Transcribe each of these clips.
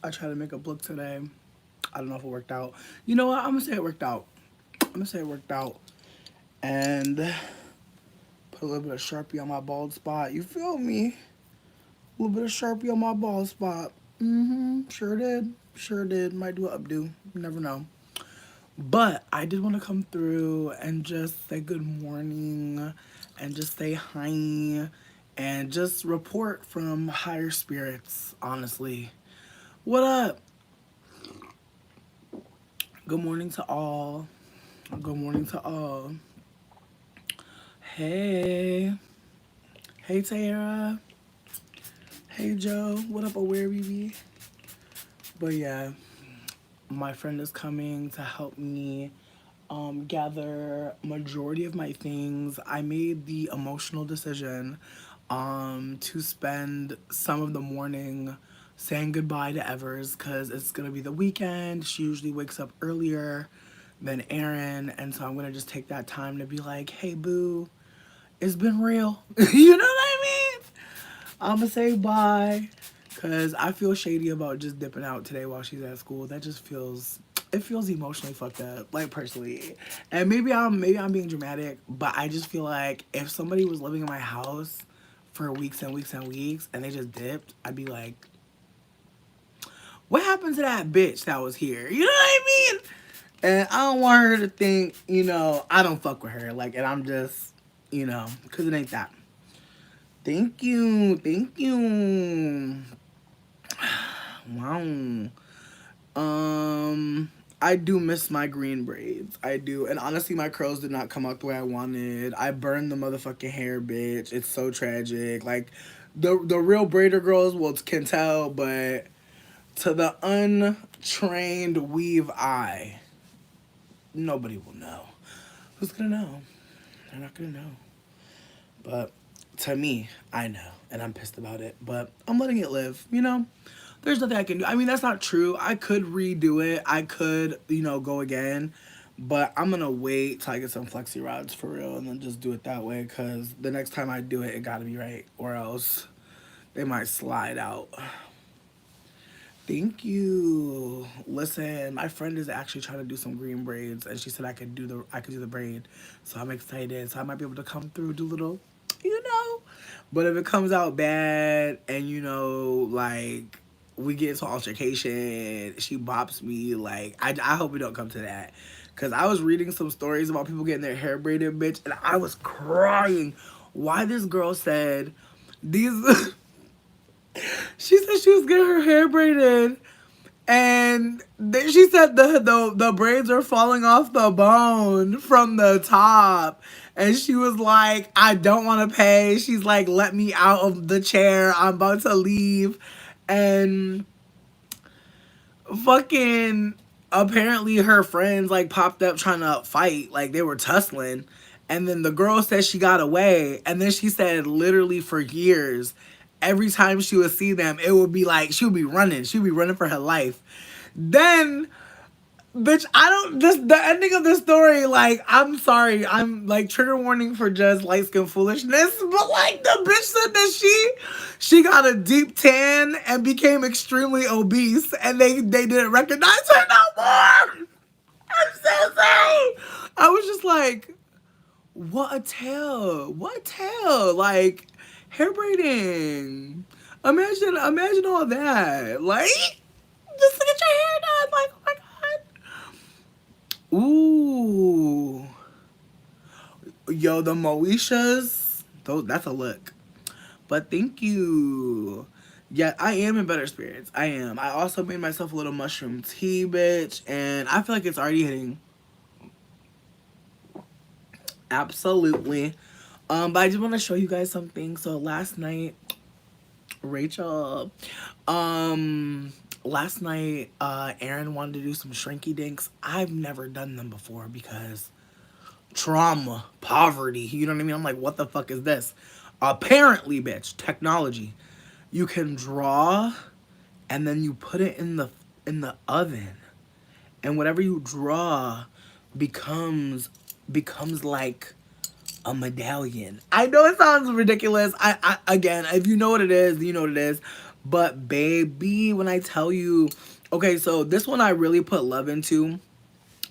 I tried to make a look today. I don't know if it worked out. You know what? I'm gonna say it worked out. I'm gonna say it worked out. And put a little bit of Sharpie on my bald spot. You feel me? A little bit of Sharpie on my bald spot. Sure did. Sure did. Might do an updo. You never know. But I did want to come through and just say good morning and just say hi and just report from higher spirits, honestly. What up? Good morning to all. Good morning to all. Hey. Hey, Tara. Hey, Joe. What up, Aware BB? But yeah, my friend is coming to help me gather majority of my things. I made the emotional decision to spend some of the morning saying goodbye to Evers because it's gonna be the weekend. She usually wakes up earlier than Erin, and so I'm gonna just take that time to be like, hey boo, it's been real. You know what I mean? I'm gonna say bye because I feel shady about just dipping out today while she's at school. That just feels, it feels emotionally fucked up, like personally. And maybe I'm being dramatic, but I just feel like if somebody was living in my house for weeks and weeks and weeks and they just dipped, I'd be like, what happened to that bitch that was here? You know what I mean? And I don't want her to think, I don't fuck with her. Like, and I'm just, because it ain't that. Thank you. Thank you. Wow. I do miss my green braids. I do. And honestly, my curls did not come out the way I wanted. I burned the motherfucking hair, bitch. It's so tragic. Like, the real braider girls can tell, but to the untrained weave eye, nobody will know. Who's gonna know? They're not gonna know. But to me, I know, and I'm pissed about it. But I'm letting it live, There's nothing I can do. I mean, that's not true. I could redo it. I could, go again. But I'm gonna wait till I get some flexi rods for real and then just do it that way. Because the next time I do it, it gotta be right. Or else they might slide out. Thank you. Listen, my friend is actually trying to do some green braids, and she said I could do the braid, so I'm excited. So I might be able to come through, do little, you know. But if it comes out bad, and like we get into altercation, she bops me, like I hope we don't come to that, cause I was reading some stories about people getting their hair braided, bitch, and I was crying. Why this girl said these. She said she was getting her hair braided, and then she said the braids are falling off the bone from the top. And she was like, I don't want to pay. She's like, let me out of the chair. I'm about to leave. And fucking apparently her friends like popped up trying to fight. Like they were tussling. And then the girl said she got away. And then she said literally for years, every time she would see them, it would be like she would be running. She would be running for her life. Then, bitch, I don't, this, the ending of the story, like, I'm sorry, I'm like trigger warning for just light skin foolishness, but like the bitch said that she got a deep tan and became extremely obese, and they didn't recognize her no more. I'm so sorry. I was just like, what a tale. What a tale. Like, hair braiding. Imagine all that. Like, just to get your hair done. Like, oh my God. Ooh. Yo, the Moeshas. That's a look. But thank you. Yeah, I am in better spirits. I am. I also made myself a little mushroom tea, bitch. And I feel like it's already hitting. Absolutely. But I just want to show you guys something. So last night, Rachel, last night, Erin wanted to do some shrinky dinks. I've never done them before because trauma, poverty, you know what I mean? I'm like, what the fuck is this? Apparently, bitch, technology. You can draw and then you put it in the oven. And whatever you draw becomes like a medallion. I know it sounds ridiculous. I again, if you know what it is, you know what it is. But baby, when I tell you, okay, so this one I really put love into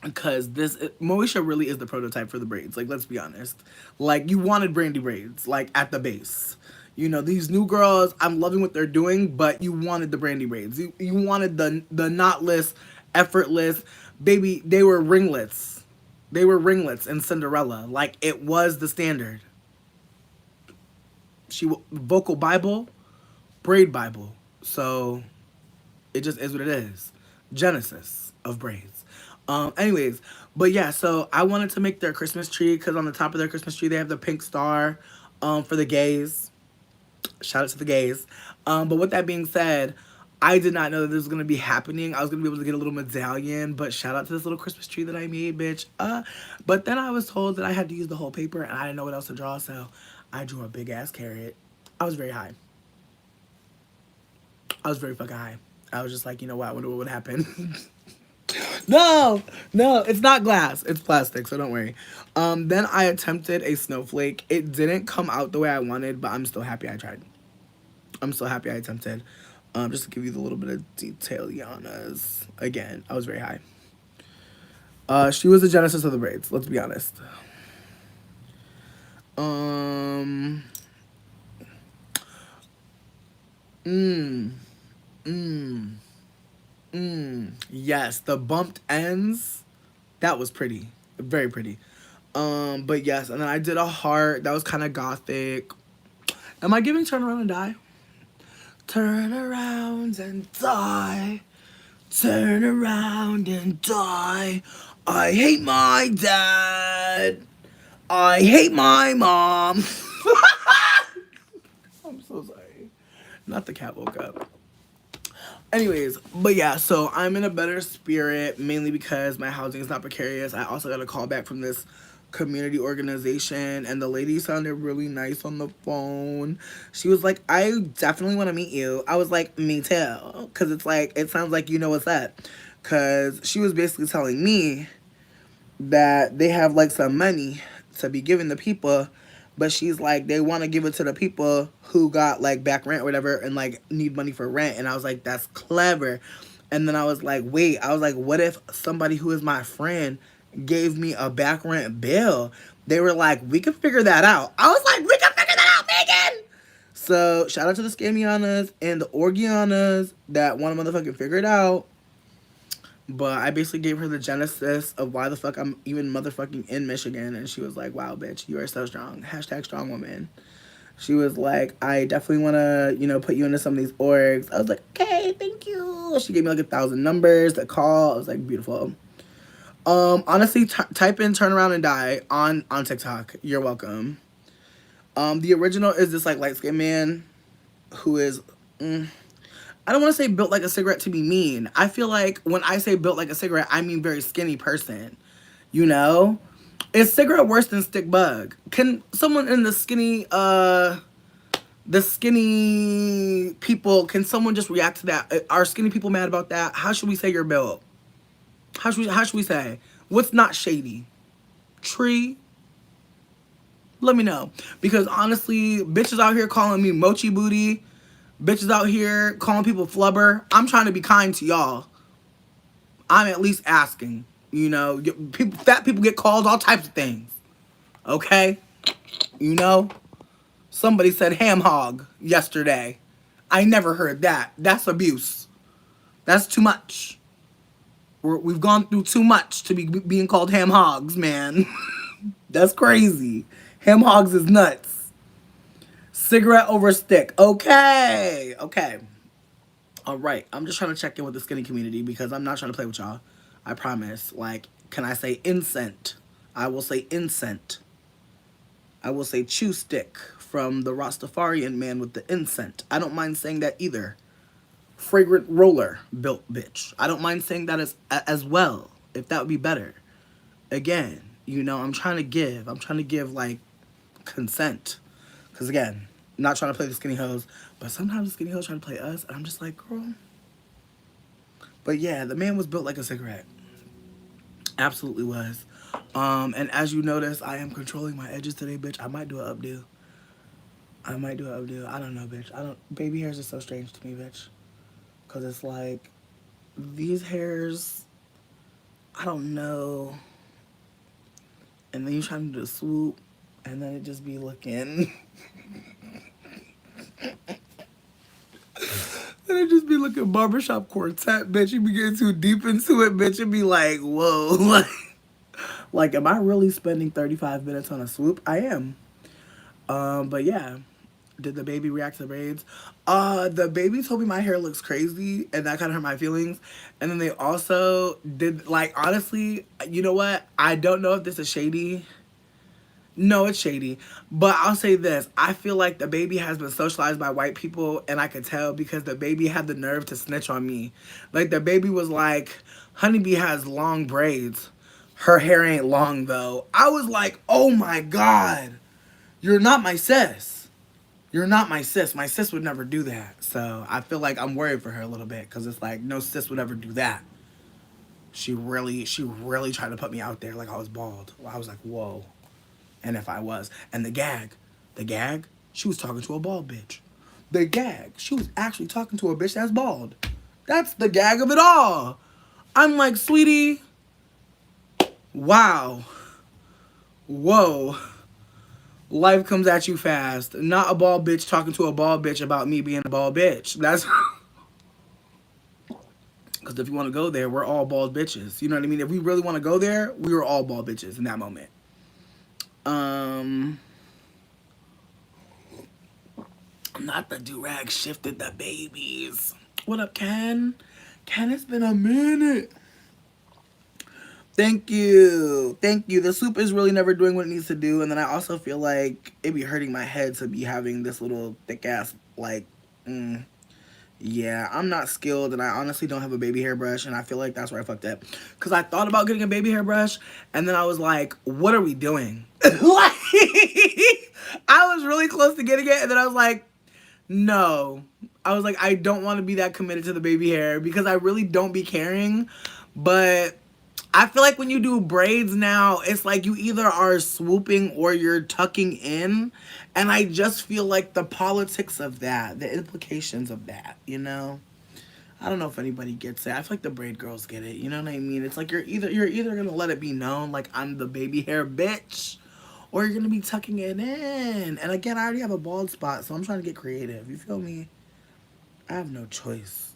because Moesha really is the prototype for the braids. Like, let's be honest. Like, you wanted Brandy braids, like, at the base. You know, these new girls, I'm loving what they're doing, but you wanted the Brandy braids. You wanted the knotless, effortless, baby, they were ringlets. They were ringlets in Cinderella. Like, it was the standard. Vocal Bible, braid Bible. So it just is what it is. Genesis of braids. Anyways, but yeah, so I wanted to make their Christmas tree because on the top of their Christmas tree they have the pink star for the gays. Shout out to the gays. But with that being said, I did not know that this was gonna be happening. I was gonna be able to get a little medallion, but shout out to this little Christmas tree that I made, bitch. But then I was told that I had to use the whole paper and I didn't know what else to draw, so I drew a big ass carrot. I was very high. I was very fucking high. I was just like, you know what? I wonder what would happen. No, no, it's not glass. It's plastic, so don't worry. Then I attempted a snowflake. It didn't come out the way I wanted, but I'm still happy I tried. I'm so happy I attempted. Just to give you the little bit of detail, Yana's. Again, I was very high. She was the genesis of the braids, let's be honest. Um, yes, the bumped ends, that was pretty. Very pretty. But yes, and then I did a heart. That was kind of gothic. Am I giving Turn Around and Die? Turn around and die. Turn around and die. I hate my dad. I hate my mom. I'm so sorry. Not the cat woke up. Anyways, but yeah, so I'm in a better spirit, mainly because my housing is not precarious. I also got a call back from this community organization, and the lady sounded really nice on the phone. She was like, I definitely want to meet you. I was like, me too, because it's like, it sounds like you know what's up. Because she was basically telling me that they have like some money to be giving the people, but she's like, they want to give it to the people who got like back rent or whatever and like need money for rent. And I was like, that's clever. And then I was like, wait, I was like, what if somebody who is my friend gave me a back rent bill? They were like, we can figure that out. I was like, we can figure that out, Megan. So shout out to the Scamianas and the Orgianas that want to motherfucking figure it out. But I basically gave her the genesis of why the fuck I'm even motherfucking in Michigan. And she was like, wow, bitch, you are so strong. Hashtag strong woman. She was like, I definitely want to, you know, put you into some of these orgs. I was like, okay, thank you. She gave me like 1,000 numbers to call. I was like, beautiful. Honestly, type in Turn Around and Die on TikTok. You're welcome. The original is this like light skinned man who is... I don't want to say built like a cigarette to be mean. I feel like when I say built like a cigarette, I mean very skinny person. You know? Is cigarette worse than stick bug? Can someone in the skinny people, can someone just react to that? Are skinny people mad about that? How should we say you're built? How should we say? What's not shady? Tree? Let me know. Because honestly, bitches out here calling me mochi booty. Bitches out here calling people flubber. I'm trying to be kind to y'all. I'm at least asking. You know, fat people get called all types of things. Okay? You know? Somebody said ham hog yesterday. I never heard that. That's abuse. That's too much. We've gone through too much to be being called ham hogs, man. That's crazy. Ham hogs is nuts. Cigarette over stick. Okay. Okay. All right. I'm just trying to check in with the skinny community because I'm not trying to play with y'all. I promise. Like, can I say incense? I will say incense. I will say chew stick from the Rastafarian man with the incense. I don't mind saying that either. Fragrant roller built bitch. I don't mind saying that as well, if that would be better. Again, you know, I'm trying to give. I'm trying to give, like, consent. Because, again, I'm not trying to play the skinny hoes, but sometimes the skinny hoes try to play us, and I'm just like, girl. But, yeah, the man was built like a cigarette. Absolutely was. And as you notice, I am controlling my edges today, bitch. I might do an updo. I might do what I do. I don't know, bitch. I don't. Baby hairs are so strange to me, bitch. Cause it's like these hairs. I don't know. And then you try to do a swoop, and then it just be looking. And it just be looking barbershop quartet, bitch. You be getting too deep into it, bitch. It be like, whoa, like, am I really spending 35 minutes on a swoop? I am. But yeah. Did the baby react to the braids? The baby told me my hair looks crazy, and that kind of hurt my feelings. And then they also did, like, honestly, you know what? I don't know if this is shady. No, it's shady. But I'll say this. I feel like the baby has been socialized by white people, and I could tell because the baby had the nerve to snitch on me. Like, the baby was like, Honeybee has long braids. Her hair ain't long, though. I was like, oh my God. You're not my sis. You're not my sis. My sis would never do that. So I feel like I'm worried for her a little bit because it's like, no sis would ever do that. She really tried to put me out there like I was bald. I was like, whoa. And if I was. And the gag, she was talking to a bald bitch. The gag, she was actually talking to a bitch that's bald. That's the gag of it all. I'm like, sweetie, wow, whoa. Life comes at you fast. Not a bald bitch talking to a bald bitch about me being a bald bitch. That's... Because if you want to go there, we're all bald bitches. You know what I mean? If we really want to go there, we were all bald bitches in that moment. Not the do-rag shifted the babies. What up, Ken? Ken, it's been a minute. Thank you. Thank you. The soup is really never doing what it needs to do. And then I also feel like it be hurting my head to be having this little thick-ass, like, yeah, I'm not skilled, and I honestly don't have a baby hairbrush, and I feel like that's where I fucked up. Because I thought about getting a baby hairbrush, and then I was like, what are we doing? Like, I was really close to getting it, and then I was like, no. I was like, I don't want to be that committed to the baby hair, because I really don't be caring, but... I feel like when you do braids now, it's like you either are swooping or you're tucking in. And I just feel like the politics of that, the implications of that, you know? I don't know if anybody gets it. I feel like the braid girls get it. You know what I mean? It's like you're either gonna let it be known like I'm the baby hair bitch, or you're gonna be tucking it in. And again, I already have a bald spot, so I'm trying to get creative. You feel me? I have no choice.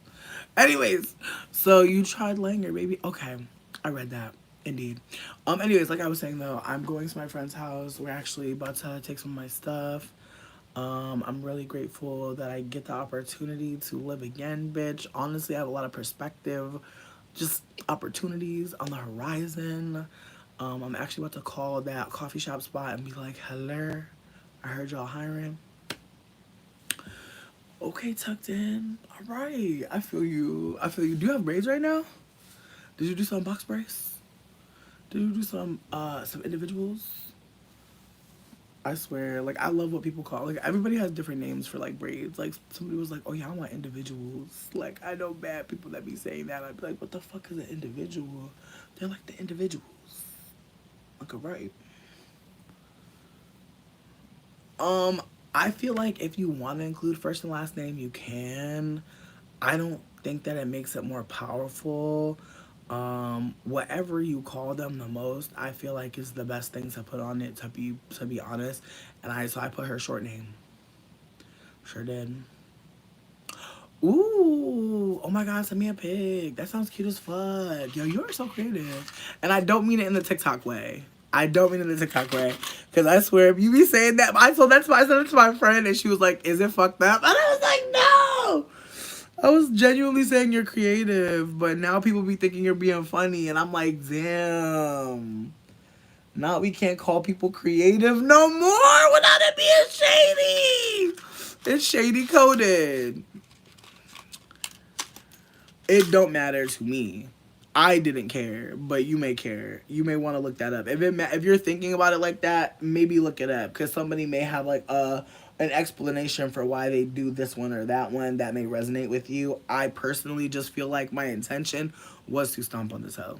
Anyways, so you tried laying your baby. Okay. I read that. Indeed. Anyways, like I was saying though, I'm going to my friend's house. We're actually about to take some of my stuff. I'm really grateful that I get the opportunity to live again, bitch. Honestly, I have a lot of perspective, just opportunities on the horizon. I'm actually about to call that coffee shop spot and be like, hello, I heard y'all hiring. Okay, tucked in. All right. I feel you. I feel you. Do you have braids right now? Did you do some box brace? Did you do some individuals? I swear, like, I love what people call, like, everybody has different names for, like, braids. Like, somebody was like, oh, yeah, I want individuals. Like, I know bad people that be saying that. I'd be like, what the fuck is an individual? They're like the individuals. Like, right. I feel like if you want to include first and last name, you can. I don't think that it makes it more powerful. Whatever you call them the most, I feel like is the best thing to put on it, to be honest. And so I put her short name. Sure did. Ooh, oh my God, send me a pic. That sounds cute as fuck. Yo, you are so creative. And I don't mean it in the TikTok way. I don't mean it in the TikTok way. Because I swear, if you be saying that, so that's why I sent it to my friend, and she was like, is it fucked up? And I was like, no! I was genuinely saying you're creative, but now people be thinking you're being funny, and I'm like, damn. Now we can't call people creative no more without it being shady. It's shady coded. It don't matter to me. I didn't care, but you may care. You may want to look that up. If you're thinking about it like that, maybe look it up, because somebody may have like an explanation for why they do this one or that one that may resonate with you. I personally just feel like my intention was to stomp on this hoe.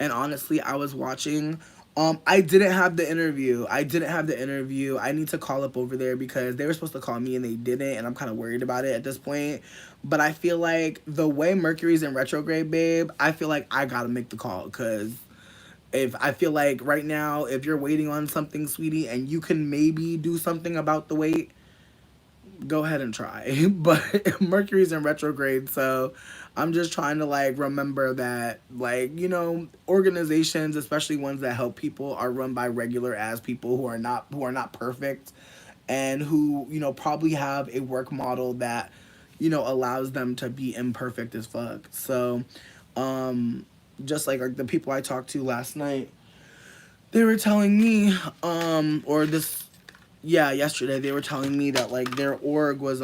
And honestly, I was watching I didn't have the interview. I need to call up over there because they were supposed to call me and they didn't, and I'm kind of worried about it at this point. But I feel like the way Mercury's in retrograde, babe, I feel like I gotta make the call because if I feel like right now, if you're waiting on something, sweetie, and you can maybe do something about the wait, go ahead and try. But Mercury's in retrograde, so I'm just trying to like remember that like, organizations, especially ones that help people, are run by regular ass people who are not perfect and who, probably have a work model that, allows them to be imperfect as fuck. So, just like the people I talked to last night, they were telling me, or this yeah, yesterday they were telling me that like their org was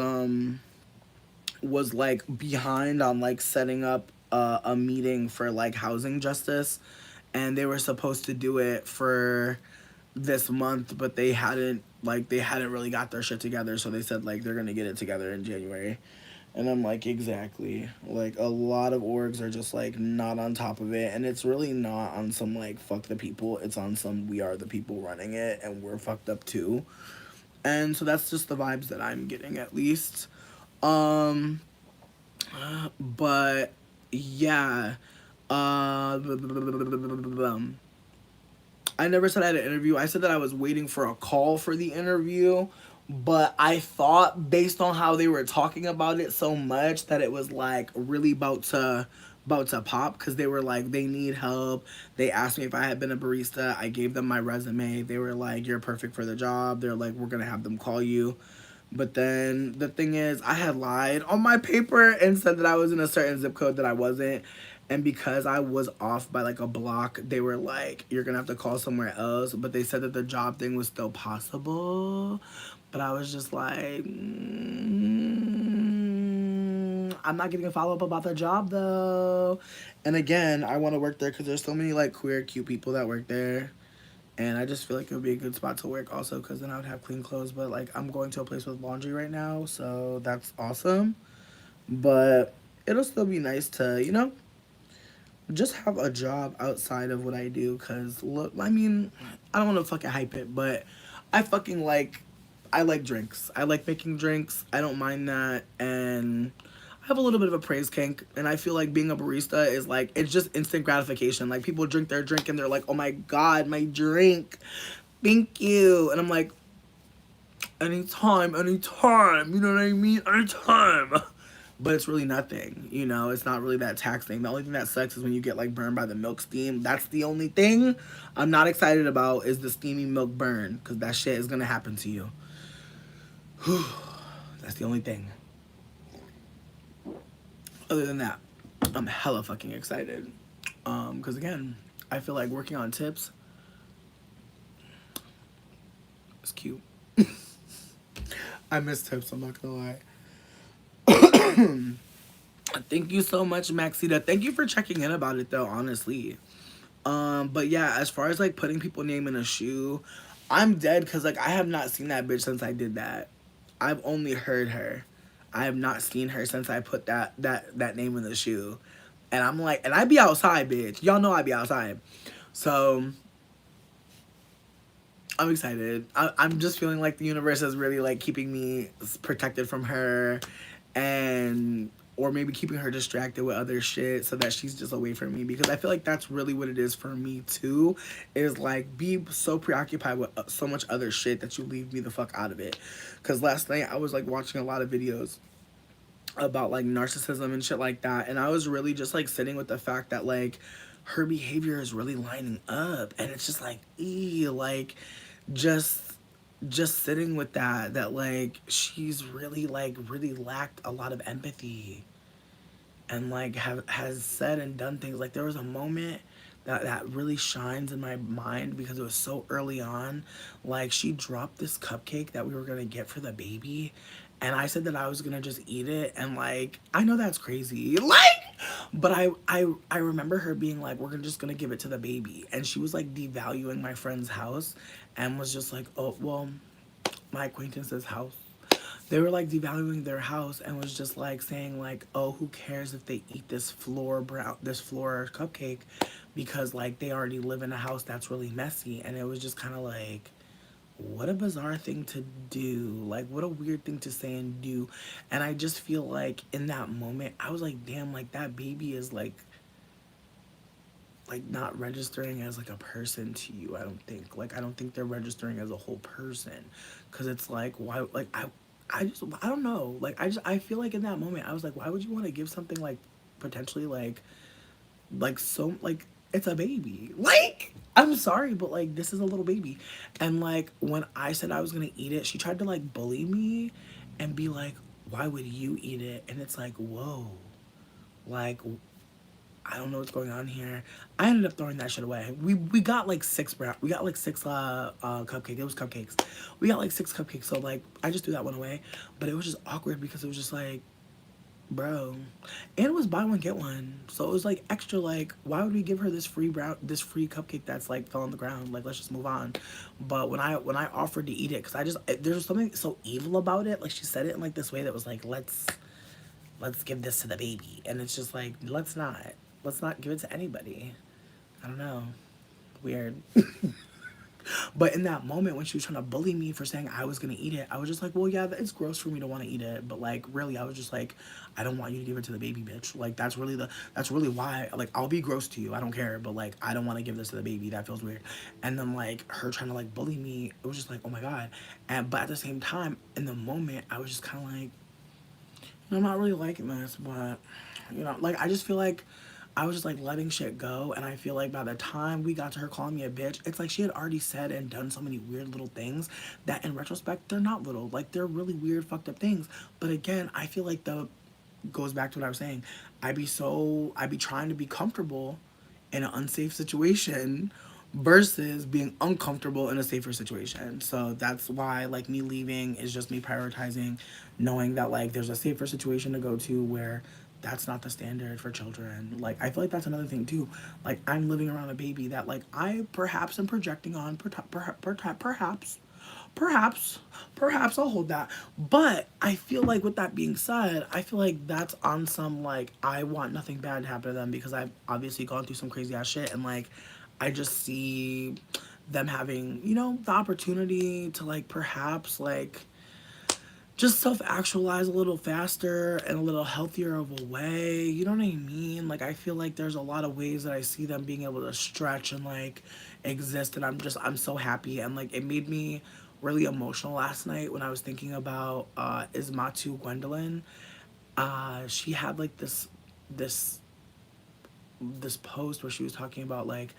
like behind on like setting up a meeting for like housing justice, and they were supposed to do it for this month, but they hadn't really got their shit together, so they said like they're gonna get it together in January. And I'm like, exactly. Like, a lot of orgs are just, like, not on top of it. And it's really not on some, like, fuck the people. It's on some we are the people running it, and we're fucked up, too. And so that's just the vibes that I'm getting, at least. Um, but, yeah. Uh, I never said I had an interview. I said that I was waiting for a call for the interview, but I thought based on how they were talking about it so much that it was like really about to pop because they were like they need help. They asked me if I had been a barista. I gave them my resume. They were like, you're perfect for the job. They're like, we're gonna have them call you. But then the thing is, I had lied on my paper and said that I was in a certain zip code that I wasn't. And because I was off by like a block, they were like, you're gonna have to call somewhere else. But they said that the job thing was still possible. But I was just like, I'm not getting a follow up about the job though. And again, I want to work there because there's so many like queer, cute people that work there. And I just feel like it would be a good spot to work also because then I would have clean clothes. But like I'm going to a place with laundry right now, so that's awesome. But it'll still be nice to, just have a job outside of what I do. Because look, I mean, I don't want to fucking hype it, but I fucking I like drinks. I like making drinks. I don't mind that. And I have a little bit of a praise kink, and I feel like being a barista is like, it's just instant gratification. Like, people drink their drink and they're like, oh my God, my drink. Thank you. And I'm like, anytime, anytime. You know what I mean? Anytime. But it's really nothing, It's not really that taxing. The only thing that sucks is when you get like burned by the milk steam. That's the only thing I'm not excited about is the steamy milk burn, because that shit is gonna happen to you. That's the only thing. Other than that, I'm hella fucking excited. Because again, I feel like working on tips is cute. I miss tips, I'm not gonna lie. Thank you so much, Maxita. Thank you for checking in about it though, honestly. But yeah, as far as like putting people name in a shoe, I'm dead because like I have not seen that bitch since I did that. I've only heard her. I have not seen her since I put that name in the shoe. And I'm like, and I be outside, bitch. Y'all know I be outside. So I'm excited. I'm just feeling like the universe is really like keeping me protected from her, and or maybe keeping her distracted with other shit so that she's just away from me, because I feel like that's really what it is for me too, is like be so preoccupied with so much other shit that you leave me the fuck out of it. Because last night I was like watching a lot of videos about like narcissism and shit like that, and I was really just like sitting with the fact that like her behavior is really lining up, and it's just like like just sitting with that like she's really like really lacked a lot of empathy, and like has said and done things. Like there was a moment that really shines in my mind because it was so early on. Like she dropped this cupcake that we were gonna get for the baby, and I said that I was gonna just eat it, and like I know that's crazy, like, but I remember her being like, we're just gonna give it to the baby, and she was like devaluing my friend's house and was just like, oh well, my acquaintance's house, they were like devaluing their house and was just like saying like, oh, who cares if they eat this floor cupcake, because like they already live in a house that's really messy. And it was just kind of like, what a bizarre thing to do. Like, what a weird thing to say and do. And I just feel like in that moment, I was like, damn, like that baby is like not registering as like a person to you. I don't think, like, I don't think they're registering as a whole person, because it's like, why, like, I don't know, like, I feel like in that moment I was like, why would you want to give something like potentially like so like it's a baby, like, I'm sorry, but like this is a little baby. And like when I said I was gonna eat it, she tried to like bully me and be like, why would you eat it? And it's like, whoa, like, I don't know what's going on here. I ended up throwing that shit away. We got like we got like six cupcakes. It was cupcakes. We got like six cupcakes. So like I just threw that one away. But it was just awkward because it was just like, bro, and it was buy one get one. So it was like extra. Like, why would we give her this free cupcake that's like fell on the ground? Like, let's just move on. But when I offered to eat it, because I just, there's something so evil about it. Like, she said it in like this way that was like, let's give this to the baby. And it's just like, let's not give it to anybody. I don't know, weird. But in that moment when she was trying to bully me for saying I was gonna eat it, I was just like, well, yeah, it's gross for me to want to eat it, but like really, I was just like, I don't want you to give it to the baby, bitch. Like that's really why. Like, I'll be gross to you, I don't care, but like I don't want to give this to the baby. That feels weird. And then like her trying to like bully me, it was just like, oh my god. And but at the same time, in the moment, I was just kind of like, I'm not really liking this, but like I just feel like I was just like letting shit go. And I feel like by the time we got to her calling me a bitch, it's like she had already said and done so many weird little things that in retrospect, they're not little. Like, they're really weird, fucked up things. But again, I feel like the goes back to what I was saying. I'd be trying to be comfortable in an unsafe situation versus being uncomfortable in a safer situation. So that's why like me leaving is just me prioritizing knowing that like there's a safer situation to go to where that's not the standard for children. Like, I feel like that's another thing too. Like, I'm living around a baby that like I perhaps am projecting on, perhaps perhaps I'll hold that. But I feel like with that being said, I feel like that's on some like, I want nothing bad to happen to them because I've obviously gone through some crazy ass shit. And like I just see them having, the opportunity to like perhaps like just self actualize a little faster and a little healthier of a way. You know what I mean? Like, I feel like there's a lot of ways that I see them being able to stretch and like exist. And I'm so happy. And like, it made me really emotional last night when I was thinking about Ismatu Gwendolyn. She had like this this post where she was talking about like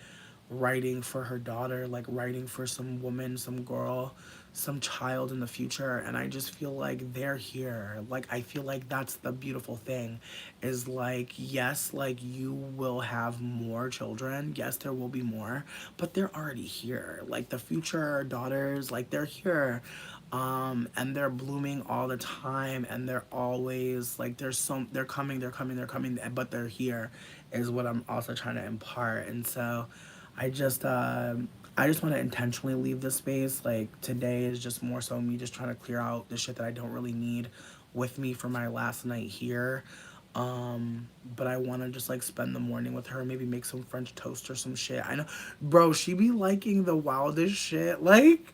writing for her daughter, like writing for some woman, some girl, some child in the future. And I just feel like they're here. Like, I feel like that's the beautiful thing is like, yes, like you will have more children. Yes, there will be more, but they're already here. Like, the future daughters, like, they're here. And they're blooming all the time, and they're always like, they're coming, but they're here is what I'm also trying to impart. And so I just want to intentionally leave this space. Like, today is just more so me just trying to clear out the shit that I don't really need with me for my last night here. But I want to just like spend the morning with her, maybe make some French toast or some shit. I know, bro, she be liking the wildest shit. Like,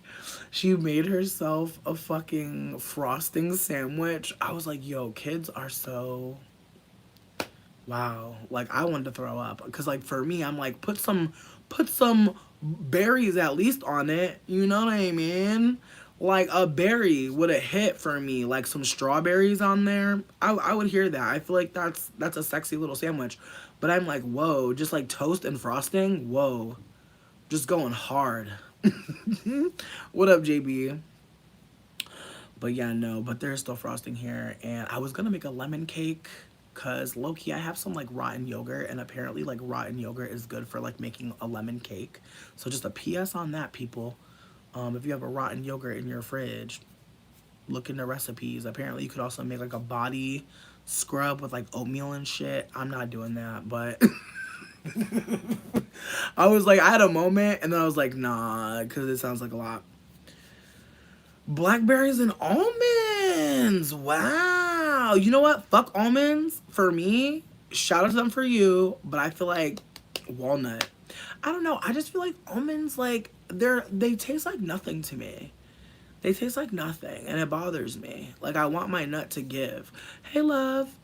she made herself a fucking frosting sandwich. I was like, yo, kids are so wow. Like, I wanted to throw up because like for me, I'm like, put some berries at least on it. You know what I mean? Like, a berry would have hit for me. Like, some strawberries on there. I would hear that. I feel like that's a sexy little sandwich. But I'm like, whoa, just like toast and frosting? Whoa. Just going hard. What up, JB? But yeah, no, but there's still frosting here. And I was gonna make a lemon cake because low-key I have some like rotten yogurt, and apparently like rotten yogurt is good for like making a lemon cake. So just a PS on that, people. If you have a rotten yogurt in your fridge, look into recipes. Apparently you could also make like a body scrub with like oatmeal and shit. I'm not doing that, but I was like, I had a moment and then I was like, nah, because it sounds like a lot. Blackberries and almonds. almonds. Wow. You know what? Fuck almonds for me. Shout out to them for you. But I feel like walnut. I don't know. I just feel like almonds, like, they taste like nothing to me. They taste like nothing, and it bothers me. Like, I want my nut to give. Hey, love.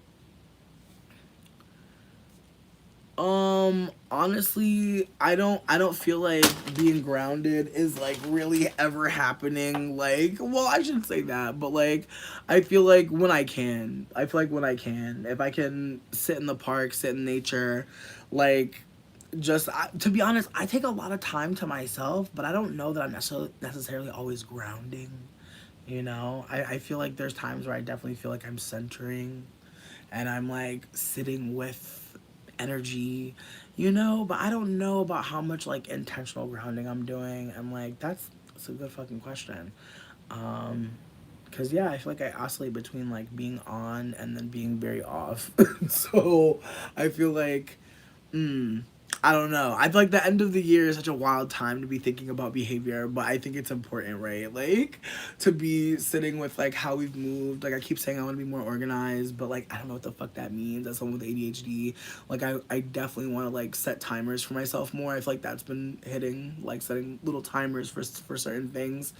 Honestly, I don't feel like being grounded is like really ever happening. Like, well, I shouldn't say that, but like, I feel like when I can. I feel like when I can. If I can sit in the park, sit in nature, like, to be honest, I take a lot of time to myself, but I don't know that I'm necessarily always grounding. You know, I feel like there's times where I definitely feel like I'm centering and I'm like sitting with energy, you know, but I don't know about how much like intentional grounding I'm doing. I'm like, that's a good fucking question. Um, Cause yeah, I feel like I oscillate between like being on and then being very off. So I feel like, mm, I don't know. I feel like the end of the year is such a wild time to be thinking about behavior, but I think it's important, right? Like, to be sitting with like how we've moved. Like, I keep saying I want to be more organized, but like I don't know what the fuck that means as someone with ADHD. Like, I definitely want to like set timers for myself more. I feel like that's been hitting, like setting little timers for certain things.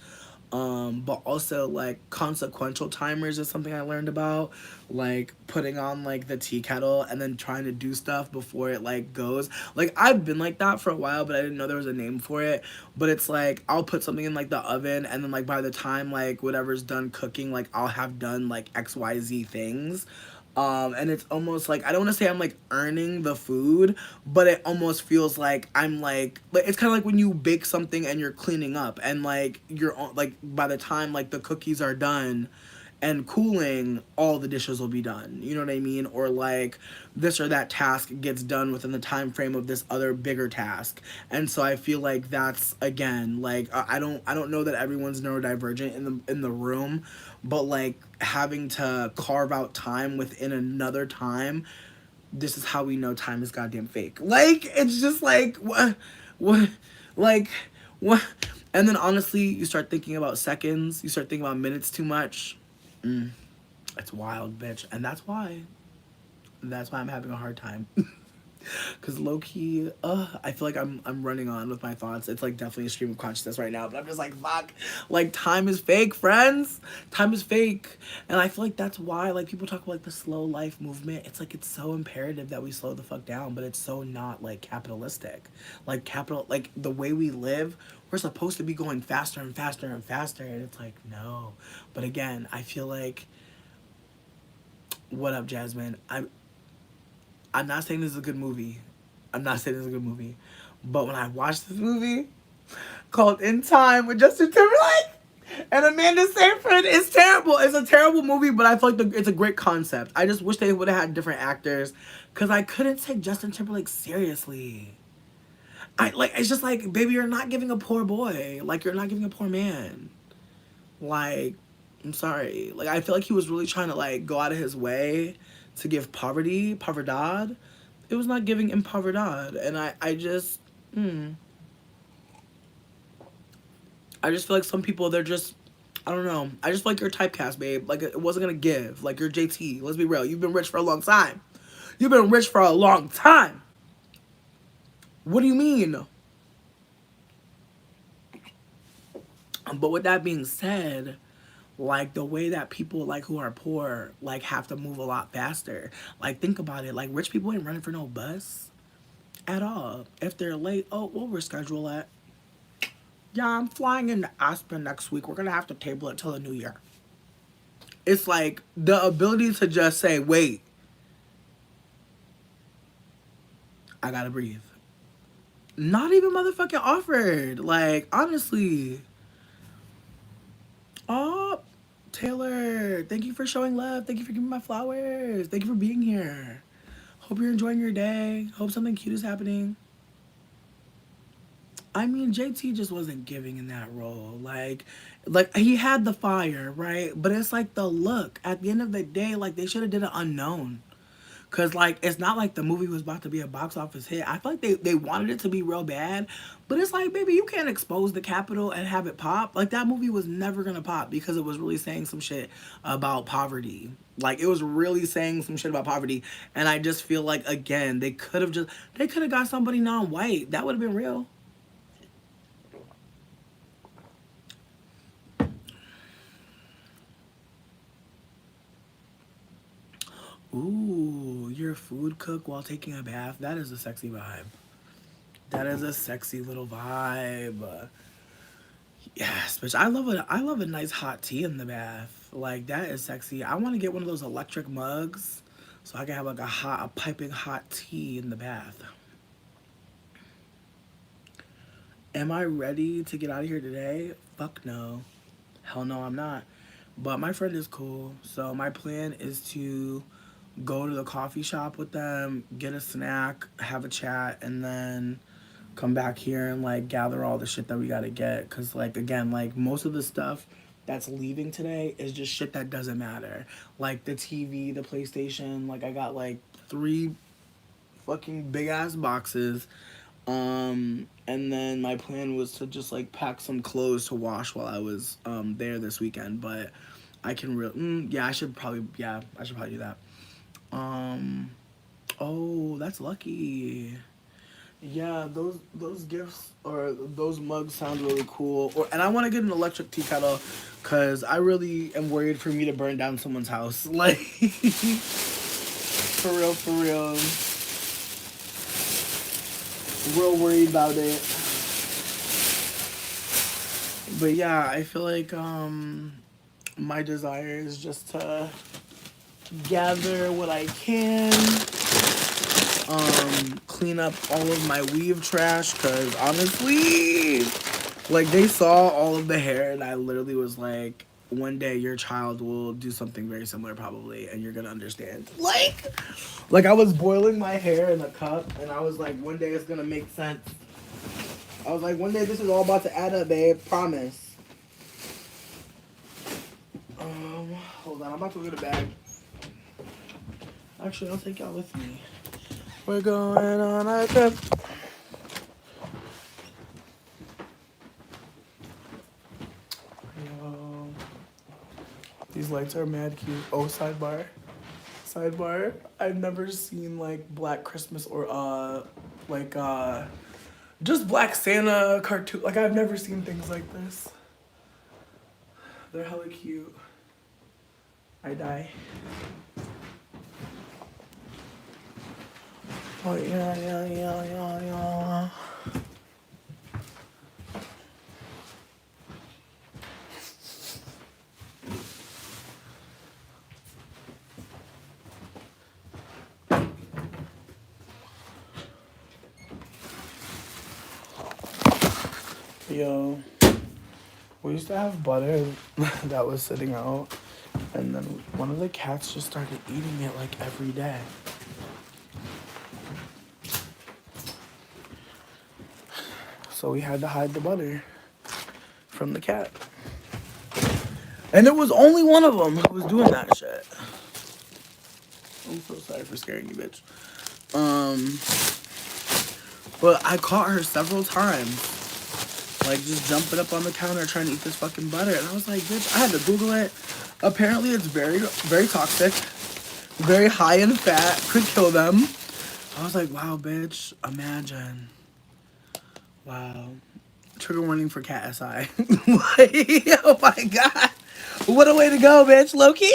But also like consequential timers is something I learned about, like putting on like the tea kettle and then trying to do stuff before it like goes. Like, I've been like that for a while, but I didn't know there was a name for it. But it's like I'll put something in like the oven, and then like by the time like whatever's done cooking, like I'll have done like XYZ things. And it's almost like, I don't want to say I'm like earning the food, but it almost feels like I'm like it's kind of like when you bake something and you're cleaning up, and like like by the time like the cookies are done and cooling, all the dishes will be done. You know what I mean? Or like this or that task gets done within the time frame of this other bigger task. And so I feel like that's, again, like I don't know that everyone's neurodivergent in the room, but like having to carve out time within another time, this is how we know time is goddamn fake. Like, it's just like what like what and then honestly, you start thinking about seconds, you start thinking about minutes too much. It's wild, bitch. And that's why I'm having a hard time. Cause low key, I feel like I'm running on with my thoughts. It's like definitely a stream of consciousness right now, but I'm just like, fuck, like time is fake, friends. Time is fake, and I feel like that's why like people talk about like the slow life movement. It's like it's so imperative that we slow the fuck down, but it's so not like capitalistic, like like the way we live. We're supposed to be going faster and faster and faster, and it's like no. But again, I feel like, what up, Jasmine? I'm not saying this is a good movie. I'm not saying this is a good movie. But when I watched this movie called In Time with Justin Timberlake and Amanda Seyfried, it's terrible. It's a terrible movie, but I feel like it's a great concept. I just wish they would have had different actors, because I couldn't take Justin Timberlake seriously. It's just like, baby, you're not giving a poor boy. Like, you're not giving a poor man. Like, I'm sorry. Like, I feel like he was really trying to like go out of his way to give poverdad. It was not giving him poverdad, and I just, I just feel like some people, they're just, I don't know. I just feel like you're typecast, babe. Like, it wasn't gonna give. Like, you're JT. Let's be real. You've been rich for a long time. You've been rich for a long time. What do you mean? But with that being said, like the way that people like who are poor like have to move a lot faster. Like, think about it. Like, rich people ain't running for no bus at all. If they're late, oh, we'll reschedule it. Yeah, I'm flying into Aspen next week. We're gonna have to table it till the new year. It's like the ability to just say, wait, I gotta breathe. Not even motherfucking offered. Like, honestly. Oh, Taylor, thank you for showing love. Thank you for giving my flowers. Thank you for being here. Hope you're enjoying your day. Hope something cute is happening. I mean, JT just wasn't giving in that role. Like he had the fire, right? But it's like the look. At the end of the day, like they should have did an unknown. Cause like it's not like the movie was about to be a box office hit. I feel like they wanted it to be real bad, but it's like, baby, you can't expose the Capitol and have it pop. Like that movie was never gonna pop because it was really saying some shit about poverty. Like it was really saying some shit about poverty, and I just feel like again they could have got somebody non-white. That would have been real. Ooh, you're a food cook while taking a bath. That is a sexy vibe. That is a sexy little vibe. Yes, bitch. I love a nice hot tea in the bath. Like that is sexy. I want to get one of those electric mugs so I can have like a piping hot tea in the bath. Am I ready to get out of here today? Fuck no. Hell no, I'm not. But my friend is cool. So my plan is to go to the coffee shop with them, get a snack, have a chat, and then come back here and like gather all the shit that we gotta get. Cause like again, like most of the stuff that's leaving today is just shit that doesn't matter. Like the TV, the PlayStation, like I got like 3 fucking big ass boxes. And then my plan was to just like pack some clothes to wash while I was there this weekend. But I can yeah, I should probably do that. Um, oh, that's lucky. Yeah, those gifts or those mugs sound really cool. And I want to get an electric tea kettle, cause I really am worried for me to burn down someone's house. Like, for real, for real. Real worried about it. But yeah, I feel like my desire is just to gather what I can, clean up all of my weave trash, because honestly, like they saw all of the hair and I literally was like, one day your child will do something very similar probably and you're gonna understand. Like I was boiling my hair in a cup and I was like, one day it's gonna make sense. I was like, one day this is all about to add up, babe, promise. Hold on, I'm about to get a bag. Actually, I'll take y'all with me. We're going on a trip. Yo. These lights are mad cute. Oh, sidebar. Sidebar. I've never seen like Black Christmas or just Black Santa cartoon. Like I've never seen things like this. They're hella cute. I die. Oh yeah. Yo, we used to have butter that was sitting out, and then one of the cats just started eating it like every day. So we had to hide the butter from the cat. And it was only one of them who was doing that shit. I'm so sorry for scaring you, bitch. But I caught her several times, like just jumping up on the counter trying to eat this fucking butter. And I was like, bitch, I had to Google it. Apparently it's very, very toxic, very high in fat, could kill them. I was like, wow, bitch, imagine. Wow. Trigger warning for cat SI. Like, oh my god. What a way to go, bitch. Low key.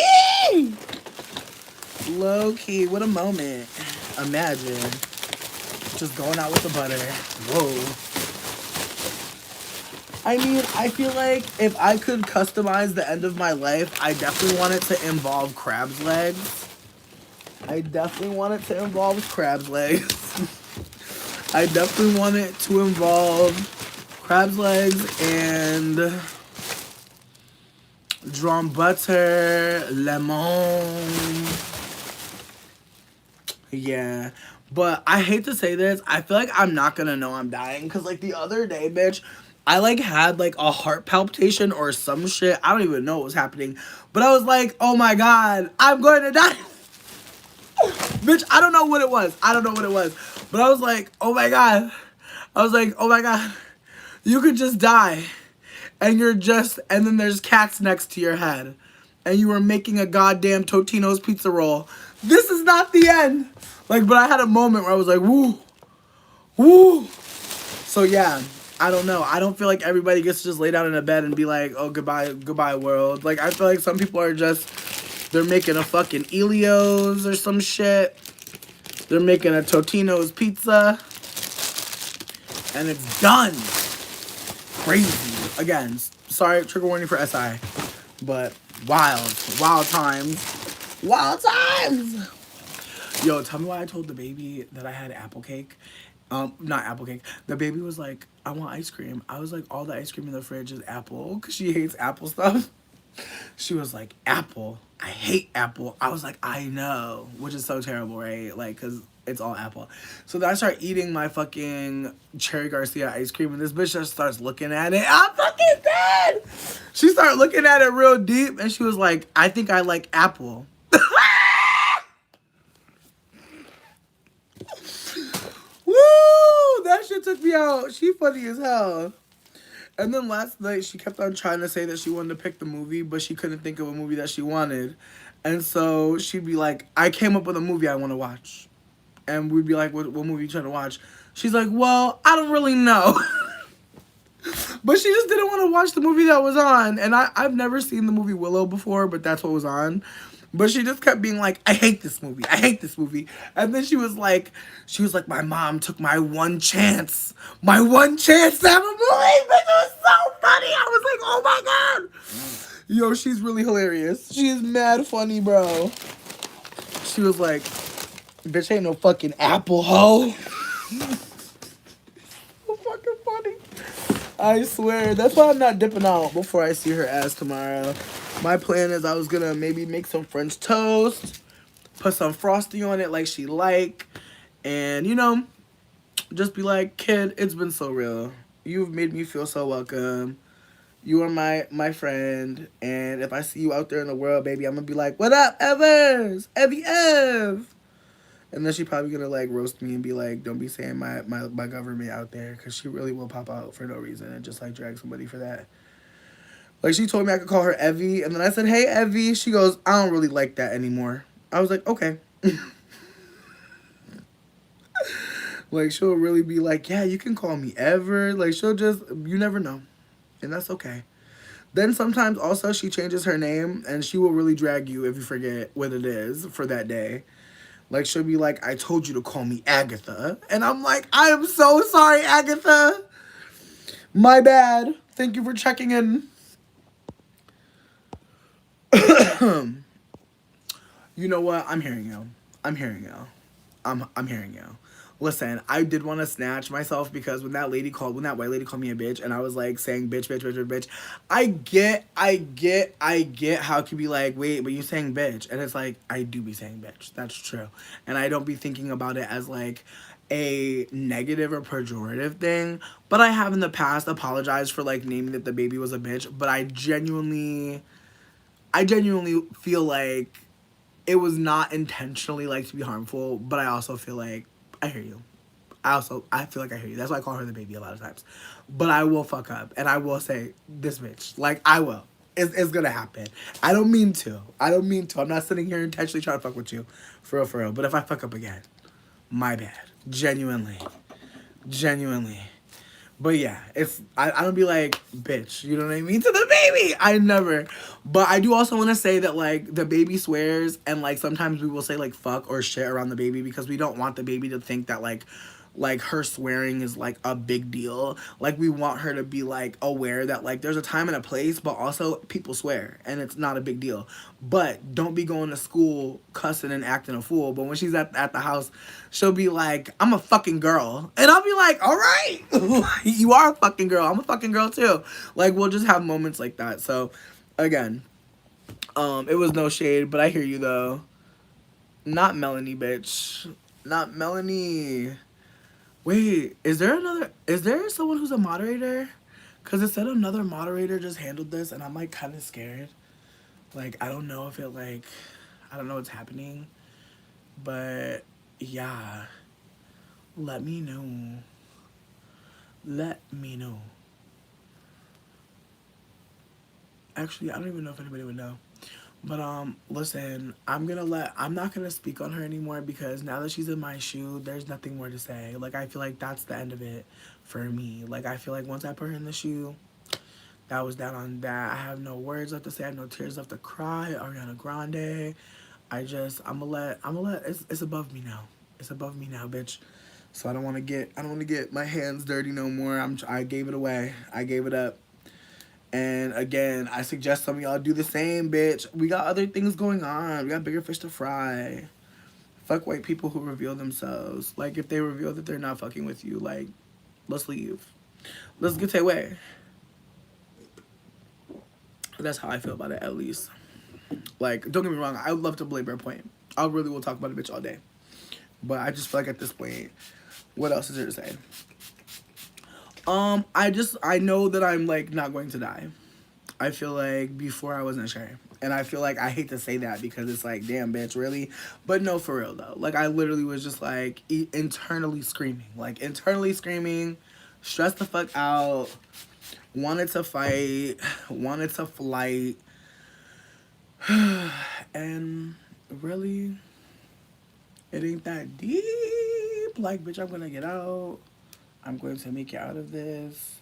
Low key. What a moment. Imagine. Just going out with the butter. Whoa. I mean, I feel like if I could customize the end of my life, I definitely want it to involve crab's legs. I definitely want it to involve crab's legs. I definitely want it to involve crab's legs and drawn butter, lemon. Yeah. But I hate to say this. I feel like I'm not gonna know I'm dying. Because, like, the other day, bitch, I, like, had, like, a heart palpitation or some shit. I don't even know what was happening. But I was like, oh, my God, I'm going to die. Bitch, I don't know what it was. I don't know what it was. But I was like, oh my God. I was like, oh my God. You could just die. And and then there's cats next to your head. And you were making a goddamn Totino's pizza roll. This is not the end. Like, but I had a moment where I was like, woo, woo. So yeah, I don't know. I don't feel like everybody gets to just lay down in a bed and be like, oh, goodbye, goodbye world. Like, I feel like some people are just, they're making a fucking Elio's or some shit. They're making a Totino's pizza. And it's done. Crazy. Again, sorry, trigger warning for SI. But wild times. Wild times. Yo, tell me why I told the baby that I had apple cake. Not apple cake. The baby was like, I want ice cream. I was like, all the ice cream in the fridge is apple. Because she hates apple stuff. She was like, apple? I hate apple. I was like, I know. Which is so terrible, right? Like, because it's all apple. So then I start eating my fucking Cherry Garcia ice cream. And this bitch just starts looking at it. I'm fucking dead! She started looking at it real deep. And she was like, I think I like apple. Woo! That shit took me out. She funny as hell. And then last night, she kept on trying to say that she wanted to pick the movie, but she couldn't think of a movie that she wanted. And so she'd be like, I came up with a movie I want to watch. And we'd be like, what movie you trying to watch? She's like, well, I don't really know. But she just didn't want to watch the movie that was on. And I've never seen the movie Willow before, but that's what was on. But she just kept being like, I hate this movie. I hate this movie. And then she was like, my mom took my one chance. My one chance to have a movie. But it was so funny. I was like, oh my God. Yo, she's really hilarious. She is mad funny, bro. She was like, bitch ain't no fucking apple hoe. So fucking funny. I swear. That's why I'm not dipping out before I see her ass tomorrow. My plan is I was gonna maybe make some French toast, put some frosting on it like she like, and you know, just be like, kid, it's been so real. You've made me feel so welcome. You are my friend, and if I see you out there in the world, baby, I'm gonna be like, what up, Evers? Evie Ev. And then she probably gonna like roast me and be like, don't be saying my government out there, because she really will pop out for no reason and just like drag somebody for that. Like, she told me I could call her Evie, and then I said, hey, Evie. She goes, I don't really like that anymore. I was like, okay. Like, she'll really be like, yeah, you can call me Ever. Like, she'll just, you never know. And that's okay. Then sometimes also she changes her name, and she will really drag you if you forget what it is for that day. Like, she'll be like, I told you to call me Agatha. And I'm like, I am so sorry, Agatha. My bad. Thank you for checking in. You know what? I'm hearing you. I'm hearing you. I'm hearing you. Listen, I did want to snatch myself because when that white lady called me a bitch, and I was like saying bitch, bitch, bitch, bitch, bitch. I get how it could be like, wait, but you saying bitch, and it's like I do be saying bitch. That's true, and I don't be thinking about it as like a negative or pejorative thing. But I have in the past apologized for like naming that the baby was a bitch. But I genuinely feel like it was not intentionally like to be harmful, but I also feel like I hear you. I feel like I hear you. That's why I call her the baby a lot of times. But I will fuck up and I will say this bitch. Like, I will. It's gonna happen. I don't mean to. I'm not sitting here intentionally trying to fuck with you. For real, for real. But if I fuck up again, my bad. Genuinely. Genuinely. But yeah, I don't be like, bitch, you know what I mean, to the baby. I never. But I do also want to say that, like, the baby swears, and, like, sometimes we will say, like, fuck or shit around the baby because we don't want the baby to think that, like her swearing is like a big deal. Like, we want her to be like aware that like there's a time and a place, but also people swear and it's not a big deal. But don't be going to school cussing and acting a fool. But when she's at the house, she'll be like, I'm a fucking girl. And I'll be like, all right, you are a fucking girl. I'm a fucking girl too. Like, we'll just have moments like that. So again, it was no shade, but I hear you though. Not Melanie, bitch. Not Melanie. Wait, is there someone who's a moderator? Because it said another moderator just handled this, and I'm, like, kind of scared. Like, I don't know if it, like, I don't know what's happening. But yeah, let me know. Let me know. Actually, I don't even know if anybody would know. But listen, I'm not gonna speak on her anymore because now that she's in my shoe, there's nothing more to say. Like I feel like that's the end of it for me. Like I feel like once I put her in the shoe, that was that on that. I have no words left to say. I have no tears left to cry. Ariana Grande. I'm gonna let it's above me now. It's above me now, bitch. So I don't wanna get my hands dirty no more. I gave it away. I gave it up. And again, I suggest some of y'all do the same, bitch. We got other things going on. We got bigger fish to fry. Fuck white people who reveal themselves. Like, if they reveal that they're not fucking with you, like, let's leave. Let's get away. That's how I feel about it, at least. Like, don't get me wrong. I would love to belabor a point. I really will talk about a bitch all day. But I just feel like at this point, what else is there to say? I know that I'm, like, not going to die. I feel like before I wasn't sure. And I feel like I hate to say that because it's like, damn, bitch, really? But no, for real, though. Like, I literally was just, like, internally screaming. Like, internally screaming, stressed the fuck out, wanted to fight, wanted to flight. And really, it ain't that deep. Like, bitch, I'm gonna get out. I'm going to make it out of this.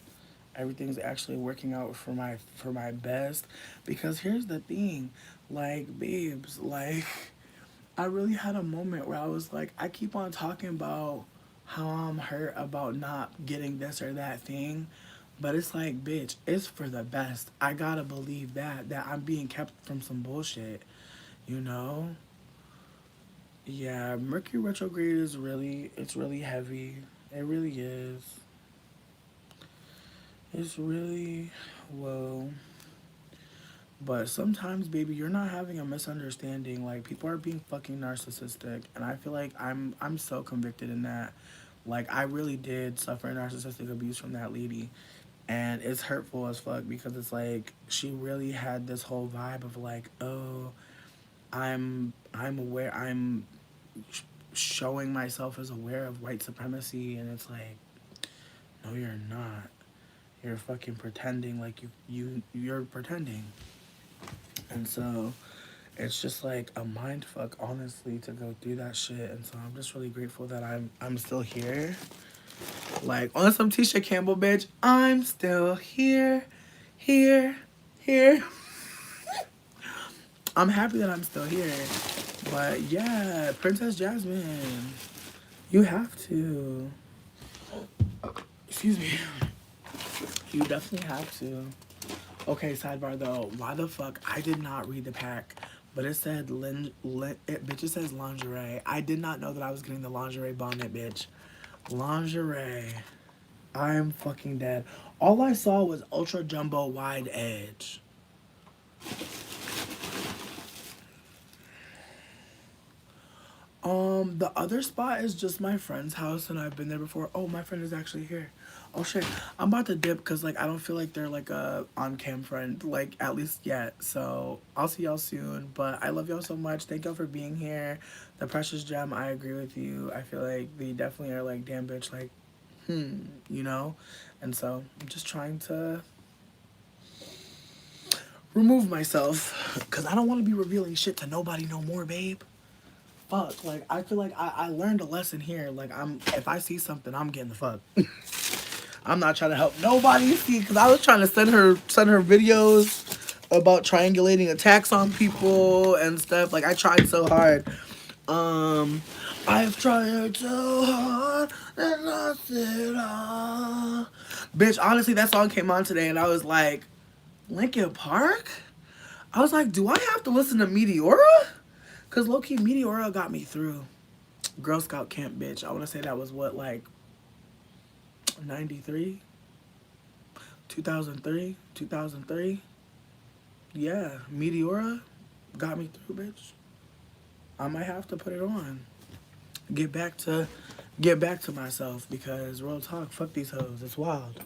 Everything's actually working out for my best. Because here's the thing, like, babes, like, I really had a moment where I was like, I keep on talking about how I'm hurt about not getting this or that thing, but it's like, bitch, it's for the best. I gotta believe that I'm being kept from some bullshit, you know? Yeah, Mercury retrograde is it's really heavy. It really is. It's really, whoa. But sometimes, baby, you're not having a misunderstanding. Like, people are being fucking narcissistic, and I feel like I'm so convicted in that. Like, I really did suffer narcissistic abuse from that lady, and it's hurtful as fuck because it's like she really had this whole vibe of like, oh, I'm aware, showing myself as aware of white supremacy, and it's like, no, you're not. You're fucking pretending like you're pretending. And so it's just like a mind fuck, honestly, to go through that shit. And so I'm just really grateful that I'm still here. Like, on some Tisha Campbell, bitch, I'm still here, here, here. I'm happy that I'm still here. But yeah, Princess Jasmine, you have to. Excuse me. You definitely have to. Okay, sidebar though. Why the fuck? I did not read the pack, but it said bitch, it says lingerie. I did not know that I was getting the lingerie bonnet, bitch. Lingerie. I'm fucking dead. All I saw was ultra jumbo wide edge. The other spot is just my friend's house, and I've been there before. Oh, my friend is actually here. Oh shit, I'm about to dip because like I don't feel like they're like a on cam friend, like at least yet. So I'll see y'all soon. But I love y'all so much. Thank y'all for being here. The precious gem, I agree with you. I feel like they definitely are like, damn bitch, like, you know. And so I'm just trying to remove myself because I don't want to be revealing shit to nobody no more, babe. Fuck, like I feel like I learned a lesson here. Like if I see something, I'm getting the fuck. I'm not trying to help nobody see because I was trying to send her videos about triangulating attacks on people and stuff. Like I tried so hard. I've tried so hard and lost it all. Bitch, honestly, that song came on today and I was like, Linkin Park? I was like, do I have to listen to Meteora? Because low-key, Meteora got me through Girl Scout camp, bitch. I want to say that was what, like, 93? 2003? 2003? Yeah, Meteora got me through, bitch. I might have to put it on. Get back to myself because real talk, fuck these hoes. It's wild.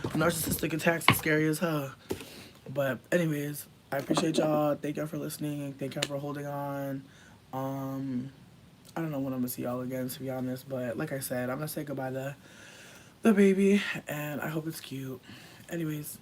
Narcissistic attacks are scary as hell. But anyways, I appreciate y'all. Thank y'all for listening. Thank y'all for holding on. I don't know when I'm gonna see y'all again, to be honest. But like I said, I'm gonna say goodbye to the baby, and I hope it's cute. Anyways,